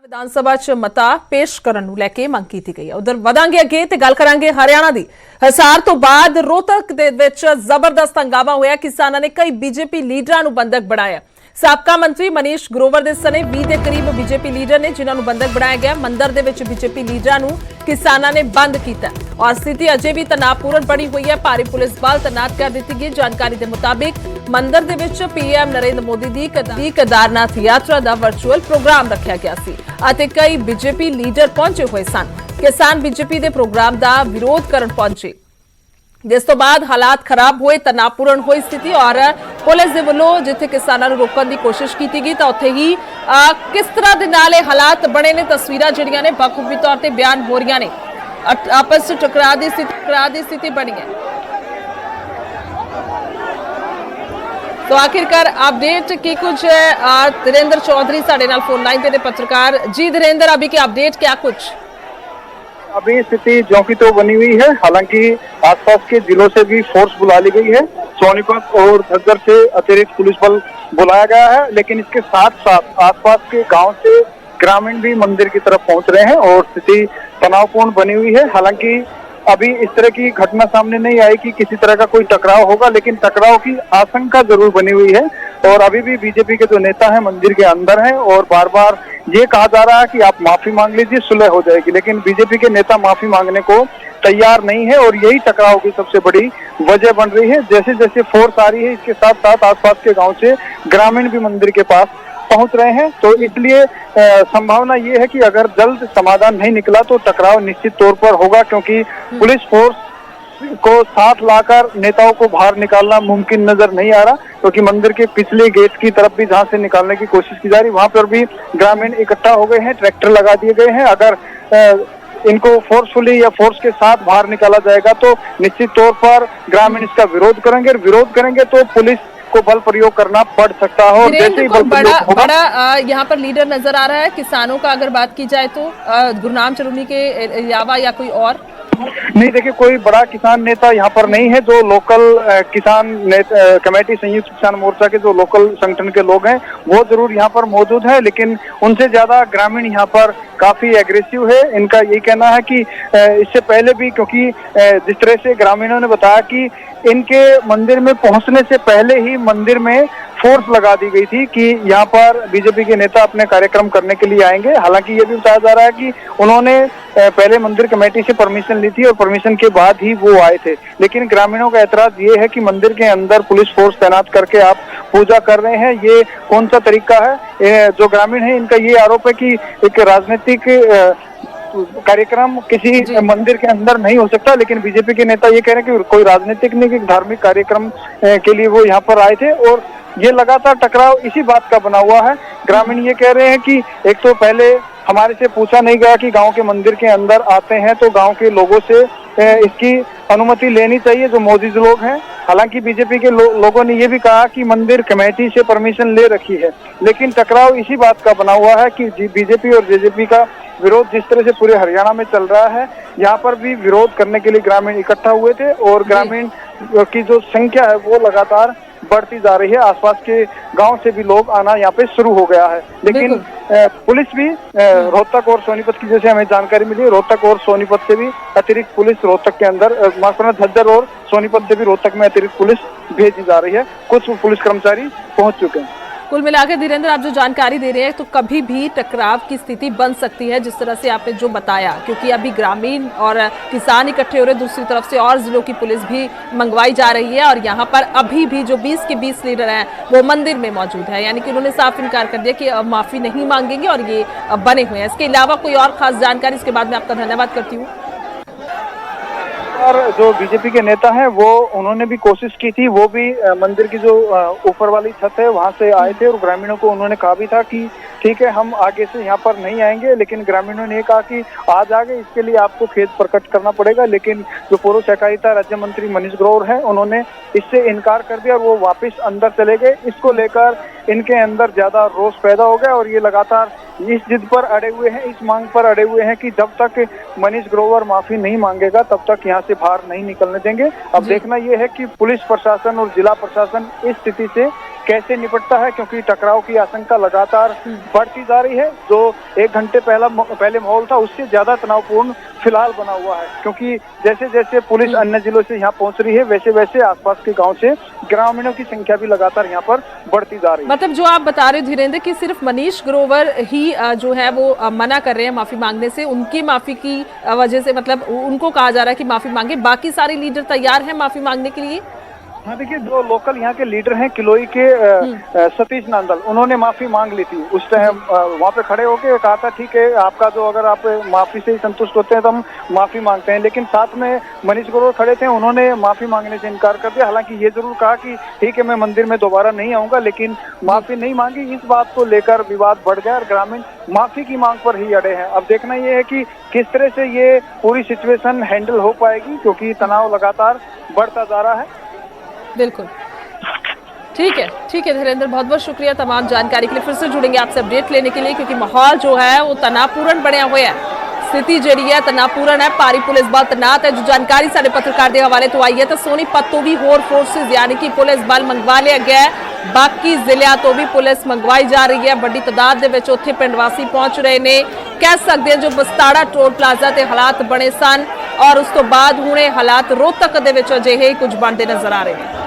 ਵਿਧਾਨ ਸਭਾ 'ਚ ਮਤਾ ਪੇਸ਼ ਕਰਨ ਨੂੰ ਲੈ ਕੇ ਮੰਗ ਕੀਤੀ ਗਈ ਹੈ। ਉਧਰ ਵਧਾਂਗੇ ਅੱਗੇ ਤੇ ਗੱਲ ਕਰਾਂਗੇ ਹਰਿਆਣਾ ਦੀ। ਹਿਸਾਰ ਤੋਂ ਬਾਅਦ ਰੋਹਤਕ ਦੇ ਵਿੱਚ ਜ਼ਬਰਦਸਤ ਹੰਗਾਮਾ ਹੋਇਆ। ਕਿਸਾਨਾਂ ਨੇ ਕਈ ਬੀਜੇਪੀ ਲੀਡਰਾਂ ਨੂੰ ਬੰਦਕ ਬਣਾਇਆ। ਸਾਬਕਾ ਮੰਤਰੀ ਮਨੀਸ਼ ਗਰੋਵਰ ਦੇ ਸਣੇ 20 ਦੇ ਕਰੀਬ ਬੀਜੇਪੀ ਲੀਡਰ ਨੇ ਜਿਨ੍ਹਾਂ ਨੂੰ ਬੰਦਕ ਬਣਾਇਆ ਗਿਆ। ਮੰਦਰ ਦੇ ਵਿੱਚ ਬੀਜੇਪੀ ਲੀਡਰਾਂ ਨੂੰ ਕਿਸਾਨਾਂ ਨੇ ਬੰਦ ਕੀਤਾ ਔਰ ਸਥਿਤੀ ਅਜੇ ਵੀ ਤਣਾਅਪੂਰਨ ਬਣੀ ਹੋਈ ਹੈ। ਭਾਰੀ ਪੁਲਿਸ ਬਲ ਤੈਨਾਤ ਕਰ ਦਿੱਤੀ ਗਈ। ਜਾਣਕਾਰੀ ਦੇ ਮੁਤਾਬਿਕ ਮੰਦਰ ਦੇ ਵਿੱਚ ਪੀਐਮ ਨਰਿੰਦਰ ਮੋਦੀ ਦੀ ਕੇਦਾਰਨਾਥ ਯਾਤਰਾ ਦਾ ਵਰਚੁਅਲ ਪ੍ਰੋਗਰਾਮ ਰੱਖਿਆ ਗਿਆ ਸੀ ਅਤੇ ਕਈ ਬੀਜੇਪੀ ਲੀਡਰ ਪਹੁੰਚੇ ਹੋਏ ਸਨ। ਕਿਸਾਨ ਬੀਜੇਪੀ ਦੇ ਪ੍ਰੋਗਰਾਮ ਦਾ ਵਿਰੋਧ ਕਰਨ ਪਹੁੰਚੇ, ਜਿਸ ਤੋਂ ਬਾਅਦ ਹਾਲਾਤ ਖਰਾਬ ਹੋਏ, ਤਣਾਅਪੂਰਨ ਹੋਈ ਸਥਿਤੀ ਔਰ ਪੁਲਿਸ ਦੇ ਵੱਲੋਂ ਜਿੱਥੇ ਕਿਸਾਨਾਂ ਨੂੰ ਰੋਕਣ ਦੀ ਕੋਸ਼ਿਸ਼ ਕੀਤੀ ਗਈ ਤਾਂ ਉੱਥੇ ਹੀ ਕਿਸ ਤਰ੍ਹਾਂ ਦੇ ਨਾਲ ਇਹ ਹਾਲਾਤ ਬਣੇ ਨੇ, ਤਸਵੀਰਾਂ ਜਿਹੜੀਆਂ ਨੇ ਬਖੂਬੀ ਤੌਰ ਤੇ ਬਿਆਨ ਹੋ ਰਹੀਆਂ ਨੇ। ਆਪਸ ਵਿੱਚ ਟਕਰਾਅ ਦੀ ਸਥਿਤੀ ਬਣੀ ਹੈ। तो आखिरकार अपडेट की कुछ धीरेन्द्र चौधरी साढ़े नाल फोन लाइन पे पत्रकार जी। धीरेन्द्र, अभी की अपडेट क्या कुछ? अभी स्थिति जो की तो बनी हुई है, हालांकि आसपास के जिलों से भी फोर्स बुला ली गई है। सोनीपत और झज्जर से अतिरिक्त पुलिस बल बुलाया गया है, लेकिन इसके साथ साथ आसपास के गांव से ग्रामीण भी मंदिर की तरफ पहुंच रहे हैं और स्थिति तनावपूर्ण बनी हुई है। हालांकि अभी इस तरह की घटना सामने नहीं आई कि किसी तरह का कोई टकराव होगा, लेकिन टकराव की आशंका जरूर बनी हुई है। और अभी भी बीजेपी के जो नेता हैं मंदिर के अंदर हैं और बार बार ये कहा जा रहा है कि आप माफी मांग लीजिए, सुलह हो जाएगी, लेकिन बीजेपी के नेता माफी मांगने को तैयार नहीं है और यही टकराव की सबसे बड़ी वजह बन रही है। जैसे जैसे फोर्स आ रही है, इसके साथ साथ आसपास के गाँव से ग्रामीण भी मंदिर के पास पहुंच रहे हैं। तो इसलिए संभावना ये है कि अगर जल्द समाधान नहीं निकला तो टकराव निश्चित तौर पर होगा, क्योंकि पुलिस फोर्स को साथ लाकर नेताओं को बाहर निकालना मुमकिन नजर नहीं आ रहा, क्योंकि मंदिर के पिछले गेट की तरफ भी जहां से निकालने की कोशिश की जा रही, वहां पर भी ग्रामीण इकट्ठा हो गए हैं, ट्रैक्टर लगा दिए गए हैं। अगर इनको फोर्सफुली या फोर्स के साथ बाहर निकाला जाएगा तो निश्चित तौर पर ग्रामीण इसका विरोध करेंगे, और विरोध करेंगे तो पुलिस को बल प्रयोग करना पड़ सकता हो। जैसे ही बड़ा यहाँ पर लीडर नजर आ रहा है किसानों का, अगर बात की जाए तो गुरनाम चरूनी के अलावा या कोई और नहीं। देखिए, कोई बड़ा किसान नेता यहाँ पर नहीं है। जो लोकल किसान कमेटी संयुक्त किसान मोर्चा के जो लोकल संगठन के लोग हैं वो जरूर यहाँ पर मौजूद है, लेकिन उनसे ज्यादा ग्रामीण यहाँ पर काफी एग्रेसिव है। इनका यही कहना है कि इससे पहले भी, क्योंकि जिस तरह से ग्रामीणों ने बताया कि इनके मंदिर में पहुंचने से पहले ही मंदिर में फोर्स लगा दी गई थी कि यहाँ पर बीजेपी के नेता अपने कार्यक्रम करने के लिए आएंगे। हालांकि ये भी बताया जा रहा है कि उन्होंने पहले मंदिर कमेटी से परमिशन ली थी और परमिशन के बाद ही वो आए थे, लेकिन ग्रामीणों का एतराज ये है कि मंदिर के अंदर पुलिस फोर्स तैनात करके आप पूजा कर रहे हैं, ये कौन सा तरीका है। जो ग्रामीण है इनका ये आरोप है कि एक राजनीतिक कार्यक्रम किसी मंदिर के अंदर नहीं हो सकता, लेकिन बीजेपी के नेता ये कह रहे हैं कि कोई राजनीतिक नहीं, धार्मिक कार्यक्रम के लिए वो यहाँ पर आए थे। और ये लगातार टकराव इसी बात का बना हुआ है। ग्रामीण ये कह रहे हैं कि एक तो पहले हमारे से पूछा नहीं गया कि गांव के मंदिर के अंदर आते हैं तो गांव के लोगों से इसकी अनुमति लेनी चाहिए, जो मौजूद लोग हैं। हालांकि बीजेपी के लोगों ने ये भी कहा कि मंदिर कमेटी से परमिशन ले रखी है, लेकिन टकराव इसी बात का बना हुआ है कि बीजेपी और जेजेपी का विरोध जिस तरह से पूरे हरियाणा में चल रहा है, यहाँ पर भी विरोध करने के लिए ग्रामीण इकट्ठा हुए थे और ग्रामीण की जो संख्या है वो लगातार बढ़ती जा रही है। आसपास के गांव से भी लोग आना यहाँ पे शुरू हो गया है, लेकिन पुलिस भी रोहतक और सोनीपत की, जैसे हमें जानकारी मिली, रोहतक और सोनीपत से भी अतिरिक्त पुलिस रोहतक के अंदर, झज्जर और सोनीपत से भी रोहतक में अतिरिक्त पुलिस भेजी जा रही है। कुछ पुलिस कर्मचारी पहुंच चुके हैं। कुल मिलाकर धीरेन्द्र, आप जो जानकारी दे रहे हैं तो कभी भी टकराव की स्थिति बन सकती है, जिस तरह से आपने जो बताया, क्योंकि अभी ग्रामीण और किसान इकट्ठे हो रहे, दूसरी तरफ से और जिलों की पुलिस भी मंगवाई जा रही है और यहाँ पर अभी भी जो 20 के 20 लीडर हैं वो मंदिर में मौजूद है, यानी कि उन्होंने साफ इनकार कर दिया कि अब माफी नहीं मांगेंगे और ये बने हुए हैं। इसके अलावा कोई और खास जानकारी इसके बाद में आपका धन्यवाद करती हूँ। और जो बीजेपी के नेता हैं वो उन्होंने भी कोशिश की थी, वो भी मंदिर की जो ऊपर वाली छत है वहां से आए थे और ग्रामीणों को उन्होंने कहा भी था कि ठीक है हम आगे से यहाँ पर नहीं आएंगे, लेकिन ग्रामीणों ने कहा कि आज आगे इसके लिए आपको खेद प्रकट करना पड़ेगा। लेकिन जो पूर्व सहकारिता राज्य मंत्री मनीष ग्रोवर हैं उन्होंने इससे इनकार कर दिया और वो वापस अंदर चले गए। इसको लेकर इनके अंदर ज्यादा रोष पैदा हो गया और ये लगातार इस जिद पर अड़े हुए हैं, इस मांग पर अड़े हुए हैं कि जब तक मनीष ग्रोवर माफी नहीं मांगेगा तब तक यहाँ से बाहर नहीं निकलने देंगे। अब देखना यह है कि पुलिस प्रशासन और जिला प्रशासन इस स्थिति से कैसे निपटता है, क्योंकि टकराव की आशंका लगातार बढ़ती जा रही है। जो 1 घंटे पहले माहौल था उससे ज्यादा तनावपूर्ण फिलहाल बना हुआ है, क्योंकि जैसे जैसे पुलिस अन्य जिलों से यहाँ पहुंच रही है वैसे वैसे आसपास के गांव से ग्रामीणों की संख्या भी लगातार यहाँ पर बढ़ती जा रही है। मतलब जो आप बता रहे हो धीरेन्द्र कि सिर्फ मनीष ग्रोवर ही जो है वो मना कर रहे हैं माफी मांगने से, उनकी माफी की वजह से मतलब उनको कहा जा रहा है कि माफी मांगे, बाकी सारे लीडर तैयार हैं माफी मांगने के लिए? हाँ देखिए, जो लोकल यहाँ के लीडर हैं किलोई के सतीश नांदल, उन्होंने माफी मांग ली थी। उस टाइम वहाँ पे खड़े होके कहा था ठीक है आपका जो, अगर आप माफी से ही संतुष्ट होते हैं तो हम माफी मांगते हैं। लेकिन साथ में मनीष ग्रोवर खड़े थे, उन्होंने माफी मांगने से इनकार कर दिया। हालांकि ये जरूर कहा कि ठीक है मैं मंदिर में दोबारा नहीं आऊंगा, लेकिन माफी नहीं मांगी। इस बात को लेकर विवाद बढ़ गया और ग्रामीण माफी की मांग पर ही अड़े हैं। अब देखना ये है कि किस तरह से ये पूरी सिचुएशन हैंडल हो पाएगी, क्योंकि तनाव लगातार बढ़ता जा रहा है। बिल्कुल ठीक है धीरेन्द्र, बहुत बहुत शुक्रिया तमाम जानकारी के लिए। फिर से जुड़ेंगे आपसे अपडेट लेने के लिए, क्योंकि माहौल जो है वो तनावपूर्ण बनया हुआ है, स्थिति जी है तनावपूर्ण है, पारी पुलिस बल तैनात है। जो जानकारी साडे पत्रकार के हवाले तो आई है तो सोनीपत तो भी होर फोर्सेस यानी कि पुलिस बल मंगवा लिया गया है, बाकी जिलियां तो भी पुलिस मंगवाई जा रही है। बड़ी तादाद दे विच उत्थे पिंड वासी पहुंच रहे ने, कह सकते हैं जो बस्ताड़ा टोल प्लाजा ते हालात बने सन और उस तो बाद हुणे हालात रोहतक दे विच अजिहे कुछ बनते नजर आ रहे हैं।